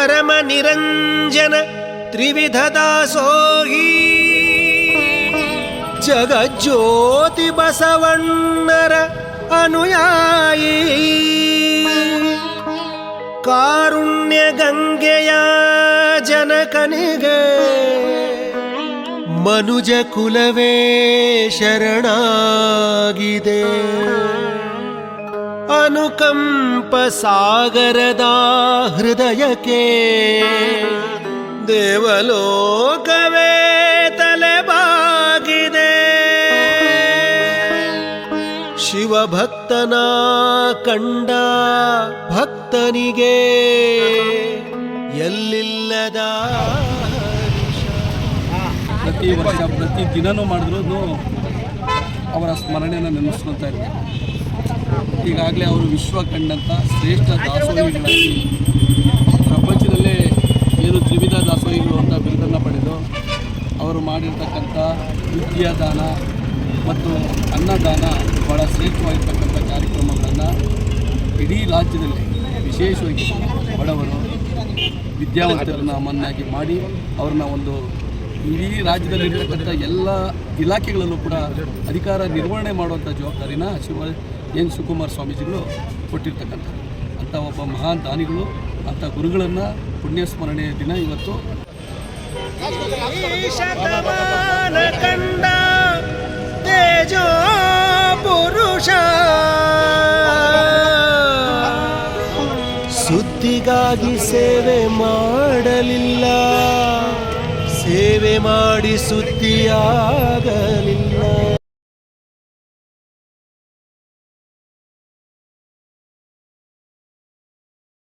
ಪರಮ ನಿರಂಜನ ತ್ರಿವಿಧ ದಾಸೋಹಿ ಜಗಜ್ಯೋತಿ ಬಸವಣ್ಣರ ಅನುಯಾಯಿ ಕಾರುಣ್ಯ ಗಂಗೆಯ ಜನಕನಿಗೆ ಮನುಜ ಕುಲವೇ ಶರಣಾಗಿದೆ. ಅನುಕಂಪ ಸಾಗರದ ಹೃದಯಕ್ಕೆ ದೇವಲೋಕವೇ ತಲೆಬಾಗಿದೆ. ಶಿವಭಕ್ತನ ಕಂಡ ಭಕ್ತನಿಗೆ ಎಲ್ಲಿಲ್ಲದ ಪ್ರತಿ ವರ್ಷ ಪ್ರತಿ ದಿನವೂ ಮಾಡಿದ್ರೂ ಅವರ ಸ್ಮರಣೆಯನ್ನು ನೆನೆಸ್ಕೊಳ್ತಾ ಇರ್ತಾರೆ. ಈಗಾಗಲೇ ಅವರು ವಿಶ್ವ ಕಂಡಂಥ ಶ್ರೇಷ್ಠ ದಾಸೋಹಿಗಳಾಗಿ ಪ್ರಪಂಚದಲ್ಲೇ ಏನು ತ್ರಿವಿಧ ದಾಸೋಹಿಗಳು ಅಂತ ಬಿರುದನ್ನು ಪಡೆದು ಅವರು ಮಾಡಿರ್ತಕ್ಕಂಥ ವಿದ್ಯಾದಾನ ಮತ್ತು ಅನ್ನದಾನ ಭಾಳ ಶ್ರೇಷ್ಠವಾಗಿರ್ತಕ್ಕಂಥ ಕಾರ್ಯಕ್ರಮಗಳನ್ನು ಇಡೀ ರಾಜ್ಯದಲ್ಲಿ ವಿಶೇಷವಾಗಿ ಬಡವರು ವಿದ್ಯಾವಂತರನ್ನ ಮನ್ನಾಗಿ ಮಾಡಿ ಅವ್ರನ್ನ ಒಂದು ಇಡೀ ರಾಜ್ಯದಲ್ಲಿರ್ತಕ್ಕಂಥ ಎಲ್ಲ ಇಲಾಖೆಗಳಲ್ಲೂ ಕೂಡ ಅಧಿಕಾರ ನಿರ್ವಹಣೆ ಮಾಡುವಂಥ ಜವಾಬ್ದಾರಿನ ಎನ್ ಶಿವಕುಮಾರ ಸ್ವಾಮೀಜಿಗಳು ಕೊಟ್ಟಿರ್ತಕ್ಕಂಥದ್ದು. ಅಂಥ ಒಬ್ಬ ಮಹಾನ್ ದಾನಿಗಳು, ಅಂಥ ಗುರುಗಳನ್ನು ಪುಣ್ಯಸ್ಮರಣೆಯ ದಿನ ಇವತ್ತು. ಕಂಡ ತೇಜೋ ಪುರುಷ ಸುದ್ದಿಗಾಗಿ ಸೇವೆ ಮಾಡಲಿಲ್ಲ, ಸೇವೆ ಮಾಡಿ ಸುದ್ದಿಯಾಗಲಿಲ್ಲ.